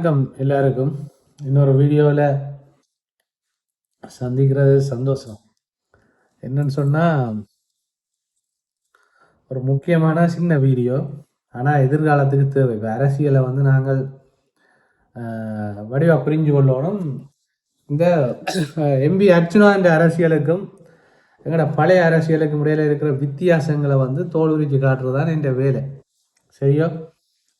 வணக்கம் எல்லாருக்கும். இன்னொரு வீடியோவில் சந்திக்கிறது சந்தோஷம். என்னன்னு சொன்னால், ஒரு முக்கியமான சின்ன வீடியோ. ஆனால் எதிர்காலத்துக்கு தேவை. இப்போ அரசியலை வந்து நாங்கள் வடிவாக புரிஞ்சு கொள்ளணும். இந்த எம்பி அர்ச்சுனா என்ற அரசியலுக்கும் எங்களோட பழைய அரசியலுக்கும் இடையில இருக்கிற வித்தியாசங்களை வந்து தோல் உரிச்சு காட்டுறது தான் என் வேலை. சரியோ?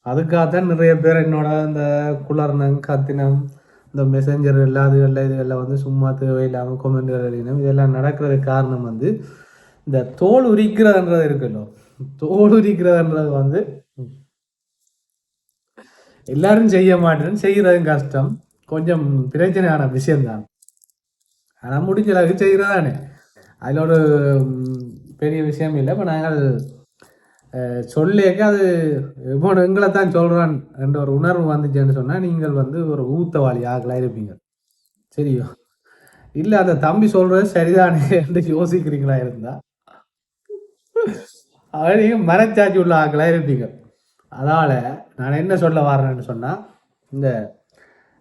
அதுக்காகத்தான் நிறைய பேர் என்னோட இந்த குளர்னம் கத்தினம் இந்த மெசேஞ்சர் எல்லாதுகளில் இதுகளில் வந்து சும்மா தேவையில்லாமல் கொமெண்ட்கள் எழுதினோம். இதெல்லாம் நடக்கிறதுக்கு காரணம் வந்து இந்த தோல் உரிக்கிறதுன்றது இருக்குல்லோ. தோல் உரிக்கிறதுன்றது வந்து எல்லாரும் செய்ய மாட்டேன்னு செய்கிறதும் கஷ்டம், கொஞ்சம் பிரச்சனையான விஷயம்தான். ஆனால் முடிஞ்ச அளவுக்கு செய்கிறதானே, அதில் ஒரு பெரிய விஷயம் இல்லை. இப்போ நாங்கள் சொல்லேக்க அது இப்போ எங்களை தான் சொல்கிறான் என்ற ஒரு உணர்வு வந்துச்சுன்னு சொன்னால் நீங்கள் வந்து ஒரு ஊத்தவாளி ஆகலாம் இருப்பீங்க. சரியோ? இல்லை அந்த தம்பி சொல்கிறது சரிதானே என்று யோசிக்கிறீங்களா இருந்தால் அவர் நீங்கள் மனச்சாட்சி உள்ள ஆகலாம் இருப்பீங்க. அதனால் நான் என்ன சொல்ல வரேன்னு சொன்னால், இந்த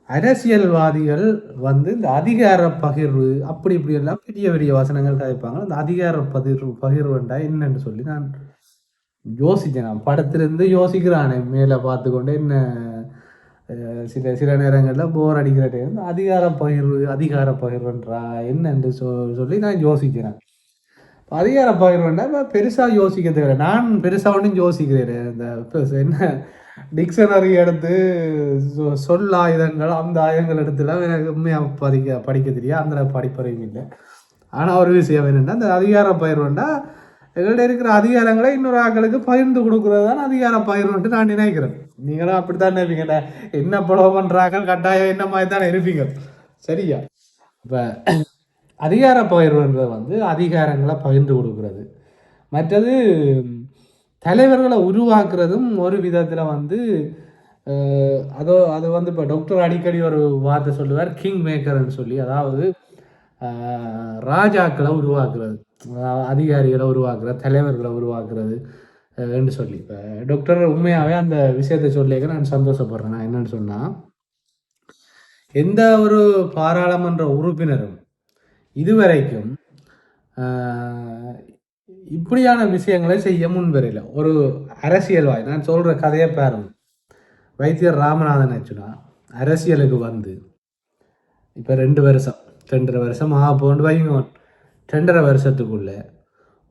அரசியல்வாதிகள் வந்து இந்த அதிகார பகிர்வு அப்படி இப்படி எல்லாம் பெரிய பெரிய வசனங்கள் கதைப்பாங்க. அந்த அதிகார பகிர்வுண்டா என்னன்னு சொல்லி நான் யோசிச்சேன். நான் படத்திலிருந்து யோசிக்கிறானே மேலே பார்த்து கொண்டு என்ன சில நேரங்களில் போர் அடிக்கிற டைம் அதிகார பகிர்வுன்றா என்னென்று சொல்லி நான் யோசிக்கிறேன். அதிகார பகிர்வுண்டா இப்போ பெருசாக யோசிக்க தேவை. நான் பெருசாக ஒன்றும் யோசிக்கிறேன். இந்த என்ன டிக்ஷனரி எடுத்து சொல் ஆயுதங்கள் அந்த ஆயுதங்கள் எடுத்துலாம் எனக்கு உண்மையாக படிக்க தெரியாது. அந்த படிப்பறையும் இல்லை. ஆனால் ஒரு விஷயம் என்னென்னா, இந்த அதிகார பகிர்வுண்டா எங்கள்கிட்ட இருக்கிற அதிகாரங்களை இன்னொரு ஆக்களுக்கு பகிர்ந்து கொடுக்குறது தான் அதிகார பகிர்வுன்ட்டு நான் நினைக்கிறேன். நீங்களும் அப்படித்தான் நினைப்பீங்க. என்ன புலவு பண்ணுறாங்க கட்டாயம் என்ன மாதிரி தானே இருப்பீங்க. சரியா? இப்போ அதிகார பகிர்வுன்றது வந்து அதிகாரங்களை பகிர்ந்து கொடுக்கறது. மற்றது தலைவர்களை உருவாக்குறதும் ஒரு விதத்தில் வந்து அது வந்து இப்போ டாக்டர் அடிக்கடி ஒரு வார்த்தை சொல்லுவார், கிங் மேக்கர்ன்னு சொல்லி. அதாவது ராஜாக்களை உருவாக்குறது, அதிகாரிகளை உருவாக்குறது, தலைவர்களை உருவாக்குறது என்று சொல்லி. இப்போ டாக்டர் உண்மையாகவே அந்த விஷயத்தை சொல்லிக்க நான் சந்தோஷப்படுறேன். நான் என்னன்னு சொன்னால், எந்த ஒரு பாராளுமன்ற உறுப்பினரும் இதுவரைக்கும் இப்படியான விஷயங்களை செய்ய முன்வரையில. ஒரு அரசியல்வாதி, நான் சொல்கிற கதையை பாருங்க. வைத்தியர் ராமநாதன் அர்ச்சுனா அரசியலுக்கு வந்து இப்போ 2.5 வருஷம் ஆக போன்று வைங்க. 2.5 வருஷத்துக்குள்ள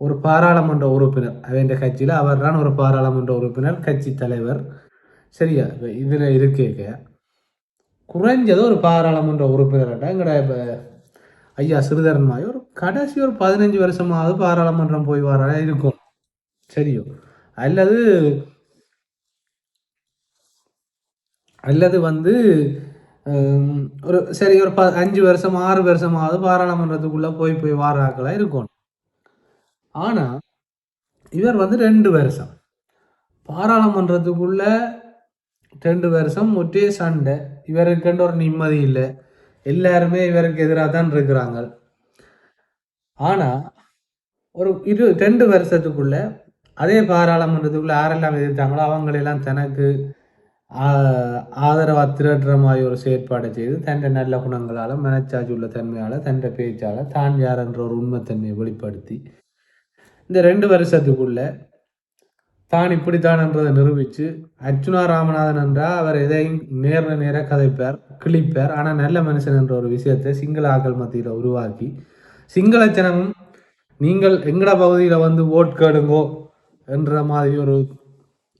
ஒரு பாராளுமன்ற உறுப்பினர், அவன் கட்சியில் அவர் தான் ஒரு பாராளுமன்ற உறுப்பினர், கட்சி தலைவர். சரியா? இப்போ இதில் இருக்க குறைஞ்சது ஒரு பாராளுமன்ற உறுப்பினர் எங்கட இப்போ ஐயா சிறிதரன் மாதிரி ஒரு கடைசி ஒரு 15 வருஷமாவது பாராளுமன்றம் போய் வர இருக்கும். சரியோ? அல்லது வந்து ஒரு சரி ஒரு 5 வருஷம் 6 வருஷமாவது பாராளுமன்றத்துக்குள்ள போய் வாராக்களாக இருக்கும். ஆனால் இவர் வந்து 2 வருஷம் பாராளுமன்றத்துக்குள்ள 2 வருஷம் ஒற்றே சண்டை. இவருக்குன்ற ஒரு நிம்மதி இல்லை. எல்லாருமே இவருக்கு எதிராக தான் இருக்கிறாங்க. ஆனால் ஒரு 2 வருஷத்துக்குள்ள அதே பாராளுமன்றத்துக்குள்ள யாரெல்லாம் எதிர்த்தாங்களோ அவங்களெல்லாம் தனக்கு ஆதரவாக திரட்டுற மாதிரி ஒரு செயற்பாடை செய்து தன் நல்ல குணங்களால், மனச்சாட்சி உள்ள தன்மையால், தன் பேச்சால் தான் யார் என்ற ஒரு உண்மைத்தன்மையை வெளிப்படுத்தி இந்த 2 வருஷத்துக்குள்ள தான் இப்படித்தான்ன்றதை நிரூபித்து, அர்ச்சுனா ராமநாதன் என்றால் அவர் எதையும் நேராக கதைப்பார், கிழிப்பார். ஆனால் நல்ல மனுஷன் என்ற ஒரு விஷயத்தை சிங்கள ஆக்கள் மத்தியில் உருவாக்கி, சிங்கள ஜனமும் நீங்கள் எங்கட பகுதியில் வந்து ஓட் கேடுங்கோ என்ற மாதிரி ஒரு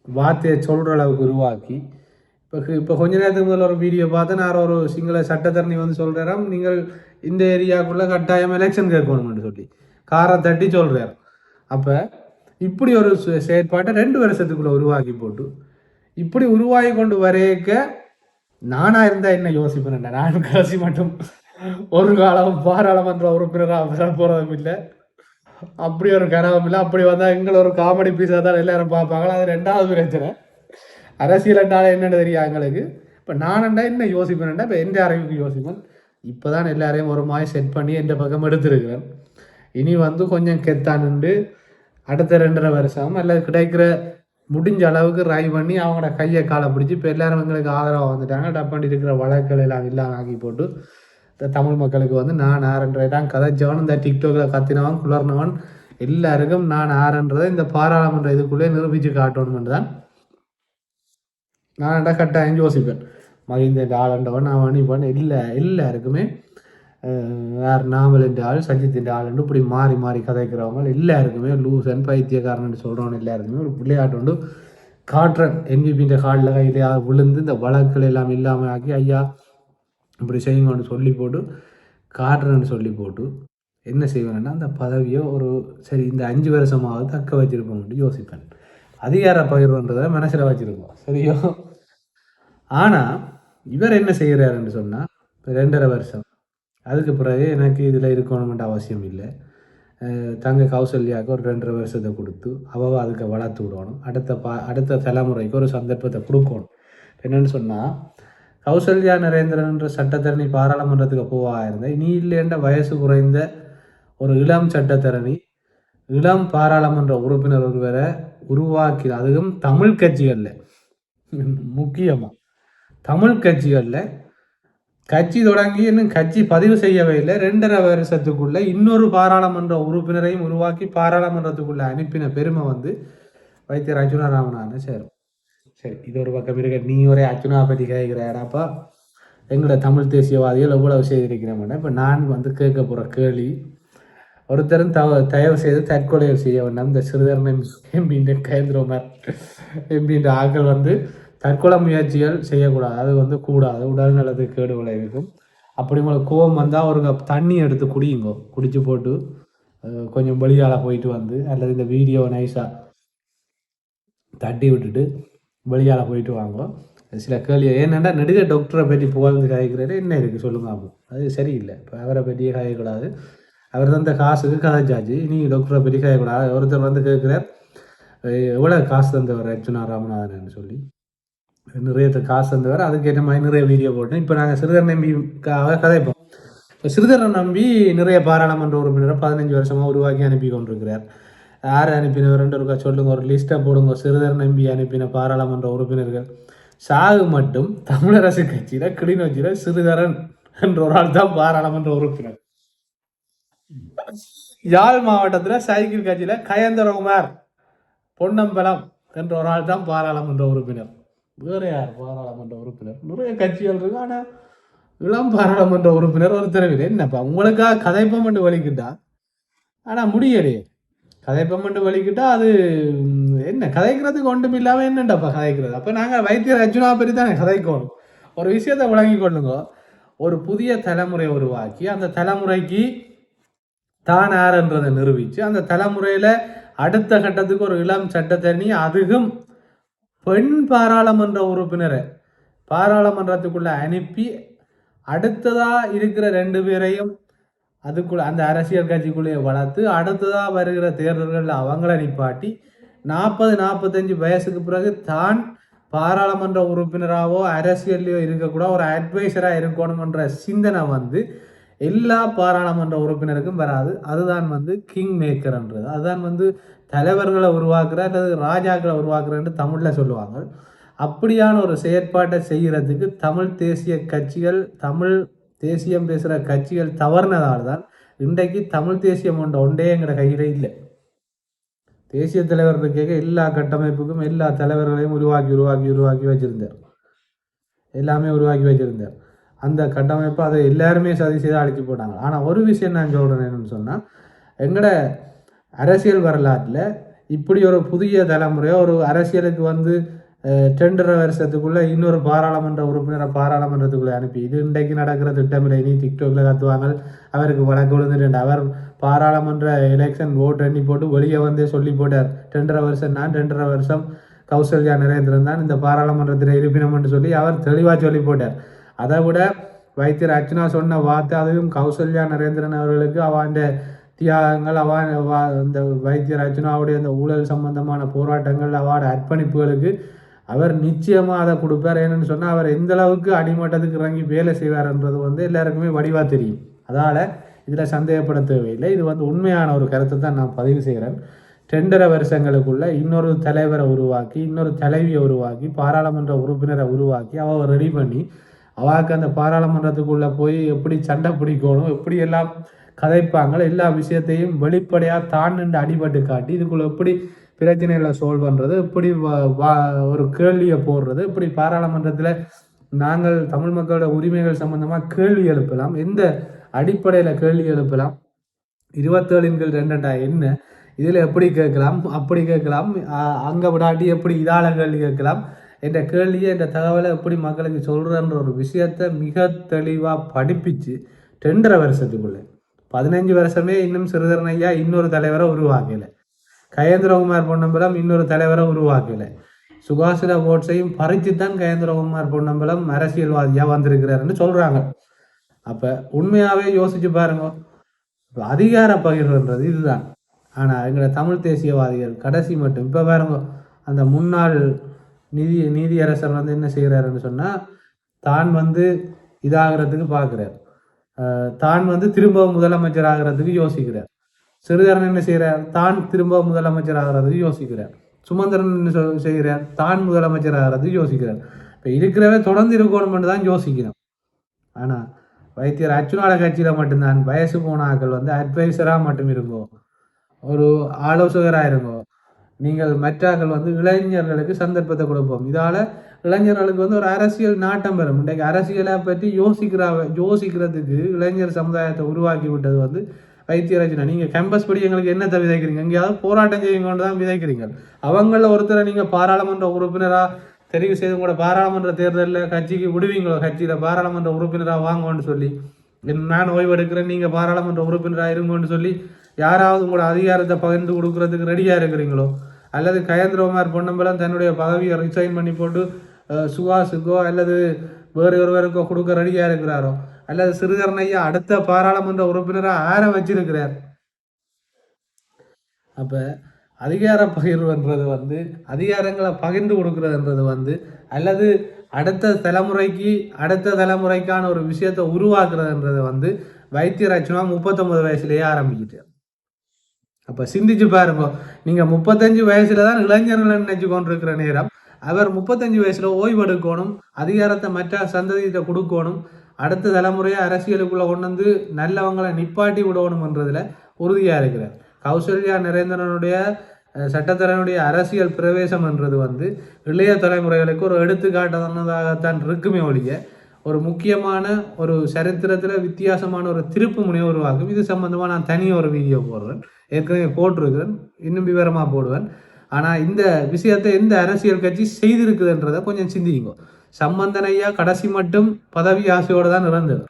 வார்த்தையை சொல்கிற அளவுக்கு உருவாக்கி, இப்போ கொஞ்ச நேரத்துக்கு முதல்ல ஒரு வீடியோ பார்த்து நான் ஒரு சிங்கள சட்டத்தரணி வந்து சொல்கிறாராம், நீங்கள் இந்த ஏரியாவுக்குள்ளே கட்டாயம் எலெக்ஷன் கேட்கணும்னு சொல்லி காரை தட்டி சொல்கிறார். அப்போ இப்படி ஒரு செயற்பாட்டை 2 வருஷத்துக்குள்ளே உருவாக்கி போட்டு இப்படி உருவாகி கொண்டு வரைக்க நானாக இருந்தால் என்ன யோசிப்பேன். நான் கடைசி மட்டும் ஒரு காலம் பாராளுமன்ற உறுப்பினராக போகிறதும் இல்லை, அப்படி ஒரு கனவும் இல்லை. அப்படி வந்தால் எங்களை ஒரு காமெடி பீஸாக தான் எல்லாரும் பார்ப்பாங்களா. அது 2வது பிரச்சனை. அரசியல்னால என்னென்னு தெரியும் எங்களுக்கு. இப்போ நானண்டா என்ன யோசிப்பேன்டா, இப்போ எந்த அறிவுக்கு யோசிப்பேன். இப்போ தான் எல்லாரையும் ஒரு மாதிரி செட் பண்ணி எந்த பக்கம் எடுத்துருக்கிறேன். இனி வந்து கொஞ்சம் கெத்தானுண்டு அடுத்த 2.5 வருஷம் அல்லது கிடைக்கிற முடிஞ்ச அளவுக்கு ரை பண்ணி அவங்களோட கையை காலை பிடிச்சி இப்போ எல்லாரும் எங்களுக்கு ஆதரவாக வந்துட்டாங்க. டப்பாண்டி இருக்கிற வழக்குகள் எல்லாம் இல்லாமல் ஆக்கி போட்டு தமிழ் மக்களுக்கு வந்து நான் ஆறுன்றதை தான் கதைச்சவன், இந்த டிக்டாக்ல கத்தினவன் குளர்னவன் எல்லாருக்கும் நான் ஆறுன்றதை இந்த பாராளுமன்ற இதுக்குள்ளே நிரூபித்து காட்டணும்னு தான் நான் கட்டாயம் யோசிப்பேன். மகிந்த ஆளுண்டவன் அவன் இவன் எல்லாருக்குமே வேறு நாவலின் ஆள் சஜித்தின் ஆளுண்டு இப்படி மாறி மாறி கதைக்கிறவங்க எல்லாருக்குமே லூசன் பைத்தியக்காரன் சொல்கிறவன் எல்லாருக்குமே ஒரு விளையாட்டு உண்டு காட்டுறேன். என்பிபின்ற காலில் கையில் விழுந்து இந்த வழக்குகள் எல்லாம் இல்லாமல் ஆக்கி ஐயா இப்படி செய்யுங்கன்னு சொல்லி போட்டு காட்டுறேன்னு சொல்லி போட்டு என்ன செய்வேன்னா அந்த பதவியை ஒரு சரி இந்த 5 வருஷமாவது தக்க வச்சிருப்போம்னு யோசிப்பேன். அதிகார பகிர்வுன்றதை மனசில் வச்சுருக்கோம் சரியோ. ஆனால் இவர் என்ன செய்கிறாருன்னு சொன்னால் 2.5 வருஷம் அதுக்கு பிறகு எனக்கு இதில் இருக்கணுமென்ற அவசியம் இல்லை. தங்க கௌசல்யாவுக்கு ஒரு 2.5 வருஷத்தை கொடுத்து அவள் அதுக்கு வளர்த்து விடணும். அடுத்த தலைமுறைக்கு ஒரு சந்தர்ப்பத்தை கொடுக்கணும். என்னென்னு சொன்னால் கௌசல்யா நரேந்திரன்ற சட்டத்தரணி பாராளுமன்றத்துக்கு போவாக இருந்தால் இனி இல்லைன்ற வயசு குறைந்த ஒரு இளம் சட்டத்தரணி இளம் பாராளுமன்ற உறுப்பினர் ஒருவரை உருவாக்கி அதுவும் தமிழ் கட்சிகளில் முக்கியமாக தமிழ் கட்சிகளில் கட்சி தொடங்கி இன்னும் கட்சி பதிவு செய்யவே இல்லை 2.5 வருஷத்துக்குள்ள இன்னொரு பாராளுமன்ற உறுப்பினரையும் உருவாக்கி பாராளுமன்றத்துக்குள்ள அனுப்பின பெருமை வந்து வைத்தியர் அர்ஜுனா ராமநாதன் சேரும். சரி இது ஒரு பக்கம் இருக்க. நீ ஒரே அர்ஜுனா பற்றி கேட்குறாடாப்பா எங்களோட தமிழ் தேசியவாதிகள் எவ்வளவு செய்திருக்கிறோம்னா இப்போ நான் வந்து கேட்க போகிற கேள்வி ஒருத்தரும் தயவு செய்து தற்கொலைகள் செய்ய வேண்டாம். இந்த சிறுதரன் எம்பின்ற கேந்திரமார் எம்பின்ற ஆக்கள் வந்து தற்கொலை முயற்சிகள் செய்யக்கூடாது. அது வந்து கூடாது, உடல் நலத்துக்கு கேடு விளைவிக்கும். அப்படி உங்களுக்கு கோவம் வந்தால் ஒரு தண்ணி எடுத்து குடியுங்கோ, குடிச்சு போட்டு கொஞ்சம் வெளியால் போயிட்டு வந்து அல்லது இந்த வீடியோவை நைஸாக தட்டி விட்டுட்டு வெளியால் போயிட்டு வாங்க. சில கேள்வி ஏன்னா நடிகர் டாக்டரை பற்றி புகழ்ந்து காய்க்கிறாரு என்ன இருக்குது சொல்லுங்க. அப்போ அது சரியில்லை. இப்போ அவரை பற்றியே காயக்கூடாது. அவர் தான் இந்த காசுக்கு கதைச்சாச்சு. இனி டாக்டரை பற்றி காயக்கூடாது. ஒருத்தர் வந்து கேட்குறார் எவ்வளோ காசு தந்தவர் அர்ஜுனா ராமநாதன் சொல்லி. நிறைய காசு தந்தவர். அதுக்கேற்ற மாதிரி நிறைய வீடியோ போட்டேன். இப்போ நாங்கள் சிறுதரன் நம்பிக்காக கதைப்போம். இப்போ சிறுதரன் நம்பி நிறைய பாராளுமன்ற உறுப்பினரை 15 வருஷமாக உருவாக்கி அனுப்பி கொண்டிருக்கிறார். யார் அனுப்பினவர்ன்ற இருக்கா சொல்லுங்க, ஒரு லிஸ்ட்டை போடுங்க. சிறுதரன் நம்பி அனுப்பின பாராளுமன்ற உறுப்பினர்கள் சாகு மட்டும் தமிழரசு கட்சியில் கிளிநொச்சியில் சிறுதரன் என்ற ஒரு ஆள் தான் பாராளுமன்ற உறுப்பினர். யாழ் மாவட்டத்தில் சைக்கிள் கட்சியில் கயந்தரகுமார் பொன்னம்பலம் என்ற ஒரு ஆள் தான் பாராளுமன்ற உறுப்பினர். வேறு யார் பாராளுமன்ற உறுப்பினர்? நிறைய கட்சிகள் இருக்கு. ஆனால் இளம் பாராளுமன்ற உறுப்பினர் ஒரு தெரிவில்லை. என்னப்பா உங்களுக்காக கதைப்பம் மட்டும் வலிக்கிட்டா, ஆனால் முடியலையே. கதைப்பம் மட்டும் வலிக்கிட்டா அது என்ன கதைக்கிறதுக்கு ஒன்றும் இல்லாமல் என்னண்டாப்பா கதைக்கிறது? அப்போ நாங்கள் வைத்தியர் அர்ஜுனா பற்றி தானே கதைக்கணும். ஒரு விஷயத்தை விளங்கி கொள்ளுங்க. ஒரு புதிய தலைமுறை உருவாக்கி அந்த தலைமுறைக்கு தான் யாருன்றதை நிரூபித்து அந்த தலைமுறையில் அடுத்த கட்டத்துக்கு ஒரு இளம் சட்டத்தரணி அதுவும் பெண் பாராளுமன்ற உறுப்பினரை பாராளுமன்றத்துக்குள்ள அனுப்பி அடுத்ததாக இருக்கிற 2 பேரையும் அதுக்குள்ள அந்த அரசியல் கட்சிக்குள்ளேயே வளர்த்து அடுத்ததாக வருகிற தேர்தல்களில் அவங்கள நிப்பாட்டி 40-45 வயசுக்கு பிறகு தான் பாராளுமன்ற உறுப்பினராகவோ அரசியல்லையோ இருக்கக்கூட ஒரு அட்வைசராக இருக்கணும்ன்ற சிந்தனை வந்து எல்லா பாராளுமன்ற உறுப்பினருக்கும் வராது. அதுதான் வந்து கிங் மேக்கர்ன்றது. அதுதான் வந்து தலைவர்களை உருவாக்குற அல்லது ராஜாக்களை உருவாக்குறன்னு தமிழில் சொல்லுவாங்க. அப்படியான ஒரு செயற்பாட்டை செய்கிறதுக்கு தமிழ் தேசிய கட்சிகள் தமிழ் தேசியம் பேசுகிற கட்சிகள் தவறினதால் தான் இன்றைக்கு தமிழ் தேசியம் ஒன்றே எங்கிற கையில் இல்லை. தேசிய தலைவர் கேட்க எல்லா கட்டமைப்புக்கும் எல்லா தலைவர்களையும் உருவாக்கி வச்சிருந்தார். எல்லாமே உருவாக்கி வச்சிருந்தார். அந்த கட்டமைப்பை அதை எல்லாருமே சதி செய்து அழிச்சு போட்டாங்க. ஆனால் ஒரு விஷயம் நான் சொல்கிறேன் என்னன்னு சொன்னால், எங்களோட அரசியல் வரலாற்றில் இப்படி ஒரு புதிய தலைமுறையோ ஒரு அரசியலுக்கு வந்து 2.5 வருஷத்துக்குள்ளே இன்னொரு பாராளுமன்ற உறுப்பினரை பாராளுமன்றத்துக்குள்ளே அனுப்பி இது இன்றைக்கு நடக்கிற திட்டமில்லை. இனி டிக்டாக்ல கத்துவாங்க அவருக்கு வழக்கு விழுந்துட்டு அவர் பாராளுமன்ற எலெக்ஷன் ஓட்டு எண்ணி போட்டு வெளியே வந்தே சொல்லி போட்டார் 2.5 வருஷம் நான் 2.5 வருஷம் கௌசல்யா நரேந்திரன் தான் இந்த பாராளுமன்றத்தில் இருப்பினம் என்று சொல்லி அவர் தெளிவாக சொல்லி போட்டார். அதை விட வைத்தியர் அர்ச்சனா சொன்ன வார்த்தை அதுவும் கௌசல்யா நரேந்திரன் அவர்களுக்கு அவன் தியாகங்கள் இந்த வைத்தியர் அர்ச்சனாவுடைய அந்த ஊழல் சம்பந்தமான போராட்டங்கள் அவட அர்ப்பணிப்புகளுக்கு அவர் நிச்சயமாக அதை கொடுப்பார். ஏன்னு சொன்னால் அவர் எந்த அளவுக்கு அடிமட்டத்துக்கு இறங்கி வேலை செய்வார்ன்றது வந்து எல்லாருக்குமே வடிவாக தெரியும். அதனால் இதில் சந்தேகப்பட தேவையில்லை. இது வந்து உண்மையான ஒரு கருத்தை தான் நான் பதிவு செய்கிறேன். 2.5 வருஷங்களுக்குள்ள இன்னொரு தலைவரை உருவாக்கி, இன்னொரு தலைவியை உருவாக்கி, பாராளுமன்ற உறுப்பினரை உருவாக்கி அவ ரெடி பண்ணி அவாக்கு அந்த பாராளுமன்றத்துக்குள்ள போய் எப்படி சண்டை பிடிக்கணும், எப்படி எல்லாம் கதைப்பாங்க, எல்லா விஷயத்தையும் வெளிப்படையாக தான் நின்று அடிபட்டு காட்டி இதுக்குள்ள எப்படி பிரச்சனைகளை சால்வ் பண்ணுறது, எப்படி ஒரு கேள்வியை போடுறது, இப்படி பாராளுமன்றத்தில் நாங்கள் தமிழ் மக்களோட உரிமைகள் சம்பந்தமாக கேள்வி எழுப்பலாம், எந்த அடிப்படையில் கேள்வி எழுப்பலாம், 27/2 என்ன, இதில் எப்படி கேட்கலாம், அப்படி கேட்கலாம், அங்கே விடாட்டி எப்படி இதால கேள்வி கேட்கலாம் என்ற கேள்வியை என்ற தகவலை எப்படி மக்களுக்கு சொல்கிறன்ற ஒரு விஷயத்தை மிக தெளிவாக படிப்பிச்சு 2.5 வருஷத்துக்குள்ளே 15 வருஷமே இன்னும் சிறிதரன் ஐயா இன்னொரு தலைவரை உருவாக்கலை, கயேந்திரகுமார் பொன்னம்பலம் இன்னொரு தலைவரை உருவாக்கலை, சுகாசிர ஓட்ஸையும் பறித்து தான் கயேந்திரகுமார் பொன்னம்பலம் அரசியல்வாதியாக வந்திருக்கிறாருன்னு சொல்கிறாங்க. அப்போ உண்மையாகவே யோசிச்சு பாருங்க, அதிகார பகிர்வுன்றது இதுதான். ஆனால் எங்களை தமிழ் தேசியவாதிகள் கடைசி மட்டும் இப்போ பாருங்க, அந்த முன்னாள் நீதியரசர் வந்து என்ன செய்கிறாருன்னு சொன்னால் தான் வந்து இதாகிறதுக்கு பார்க்குறார், தான் வந்து திரும்ப முதலமைச்சர் ஆகிறதுக்கு யோசிக்கிறார். சிறிதரன் என்ன செய்கிறார், தான் திரும்ப முதலமைச்சர் ஆகிறதுக்கு யோசிக்கிறார். சுமந்திரன் என்ன செய்கிறார், தான் முதலமைச்சர் ஆகிறதுக்கு யோசிக்கிறார். இப்போ இருக்கிறவே தொடர்ந்து இருக்கணும்னு தான் யோசிக்கணும். ஆனால் வைத்தியர் அச்சுநாட கட்சியில் மட்டும்தான் வயசு போன ஆக்கள் வந்து அட்வைசராக மட்டும் இருங்கோ, ஒரு ஆலோசகராக இருங்கோ, நீங்கள் மற்றாக்கள் வந்து இளைஞர்களுக்கு சந்தர்ப்பத்தை கொடுப்போம், இதால் இளைஞர்களுக்கு வந்து ஒரு அரசியல் நாட்டம் பெறும். இன்றைக்கு அரசியலை பற்றி யோசிக்கிறதுக்கு இளைஞர் சமுதாயத்தை உருவாக்கி விட்டது வந்து வைத்தியராஜனா. நீங்கள் கேம்பஸ் படி எங்களுக்கு என்னத்தை விதைக்கிறீங்க, எங்கேயாவது போராட்டம் செய்யுங்க கொண்டு தான் விதைக்கிறீங்க. அவங்கள ஒருத்தரை நீங்கள் பாராளுமன்ற உறுப்பினராக தெரிவு செய்து கூட பாராளுமன்ற தேர்தலில் கட்சிக்கு விடுவீங்களோ, கட்சியில் பாராளுமன்ற உறுப்பினராக வாங்கன்னு சொல்லி, நான் ஓய்வெடுக்கிறேன் நீங்கள் பாராளுமன்ற உறுப்பினராக இருங்கன்னு சொல்லி யாராவது கூட அதிகாரத்தை பகிர்ந்து கொடுக்கறதுக்கு ரெடியாக இருக்கிறீங்களோ, அல்லது கயேந்திரகுமார் பொன்னம்பலம் தன்னுடைய பதவியை ரிசைன் பண்ணி போட்டு சுகாசுக்கோ அல்லது வேறு ஒருவருக்கோ கொடுக்க ரெடியாக இருக்கிறாரோ, அல்லது சிறிதரன் ஐயா அடுத்த பாராளுமன்ற உறுப்பினராக ஆற வச்சிருக்கிறார். அப்போ அதிகார பகிர்வுன்றது வந்து அதிகாரங்களை பகிர்ந்து கொடுக்கறதுன்றது வந்து, அல்லது அடுத்த தலைமுறைக்கான ஒரு விஷயத்தை உருவாக்குறதுன்றது வந்து வைத்தியராஜனா 39 வயசுலேயே ஆரம்பிக்கிட்டு. அப்போ சிந்திச்சு பாருங்க, நீங்கள் 35 வயசுல தான் இளைஞர்கள் நினைச்சு கொண்டிருக்கிற நேரம், அவர் 35 வயசுல ஓய்வு எடுக்கணும், அதிகாரத்தை மற்ற சந்ததியிட்ட கொடுக்கணும், அடுத்த தலைமுறையை அரசியலுக்குள்ள கொண்டு வந்து நல்லவங்களை நிப்பாட்டி விடணும்ன்றதுல உறுதியாக இருக்கிறார். கௌசல்யா நரேந்திரனுடைய சட்டத்தரனுடைய அரசியல் பிரவேசம் என்றது வந்து இளைய தலைமுறைகளுக்கு ஒரு எடுத்துக்காட்டானதாகத்தான் இருக்குமே ஒழிய ஒரு முக்கியமான ஒரு சரித்திரத்தில் வித்தியாசமான ஒரு திருப்பு முனையை உருவாக்கும். இது சம்பந்தமாக நான் தனியாக ஒரு வீடியோ போடுறேன், ஏற்கனவே போட்டிருக்கிறேன், இன்னும் விவரமாக போடுவேன். ஆனால் இந்த விஷயத்தை எந்த அரசியல் கட்சி செய்திருக்குதுன்றதை கொஞ்சம் சிந்திங்க. சம்பந்தன் ஐயா கடைசி மட்டும் பதவி ஆசையோடு தான் இறந்தவர்.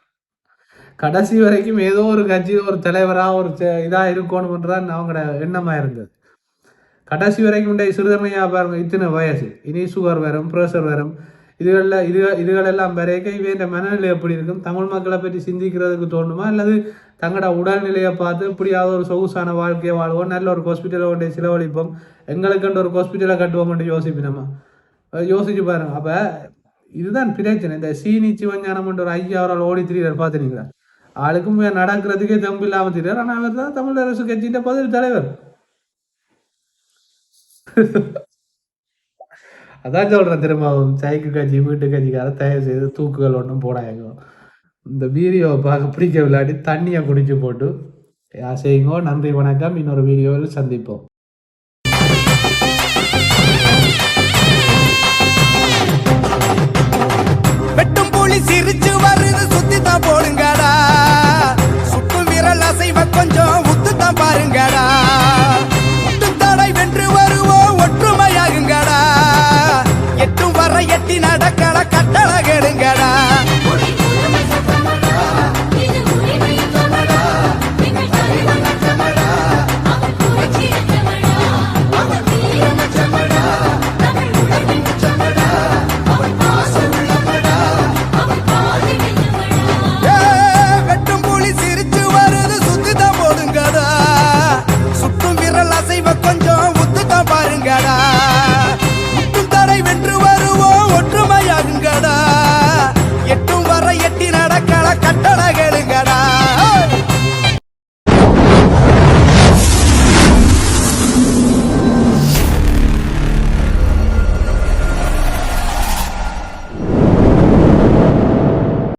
கடைசி வரைக்கும் ஏதோ ஒரு கட்சியில் ஒரு தலைவராக ஒரு இதாக இருக்கணும்ன்றதான் அவங்களோட எண்ணமாக இருந்தது. கடைசி வரைக்கும் சிறுதனையாக பாருங்க, இத்தனை வயசு, இனி சுகர் வரும், ப்ரெஷர் வரும், இதுகளெல்லாம் வரைக்கும் இவன் மனநிலை எப்படி இருக்கும், தமிழ் மக்களை பற்றி சிந்திக்கிறதுக்கு தோணுமா, அல்லது தங்களோட உடல்நிலையை பார்த்து இப்படியாவது ஒரு சொகுசான வாழ்க்கையை வாழ்வோம், நல்ல ஒரு ஹாஸ்பிட்டலை கொண்டு செலவழிப்போம், எங்களுக்குன்ற ஒரு ஹாஸ்பிட்டலை கட்டுவோம் யோசிப்பினோமா, யோசிச்சு பாருங்க. அப்போ இதுதான் பிரச்சனை. இந்த சீனி சிவஞானம்ன்ற ஒரு ஐயா அவரால் ஓடி திரியார் பார்த்துனீங்களா, ஆளுக்கும் நடக்கிறதுக்கே தம்பு இல்லாமல் தெரியார். ஆனால் அவர் தான் தமிழ் அரசு கட்சியின் பதில் தலைவர். அதான் சொல்கிறேன், திரும்பவும் சைக்கிள் கட்சி வீட்டு கட்சிக்கார தயவு செய்து தூக்குகள் ஒன்றும் போடாங்க. இந்த வீடியோவை பார்க்க பிடிக்க விளையாடி தண்ணியை குடிச்சு போட்டு செய்யுங்க. நன்றி, வணக்கம். இன்னொரு வீடியோவில் சந்திப்போம். வெட்டும் புலி சிரிச்சு வருது, சுத்தி தான் போடுங்க.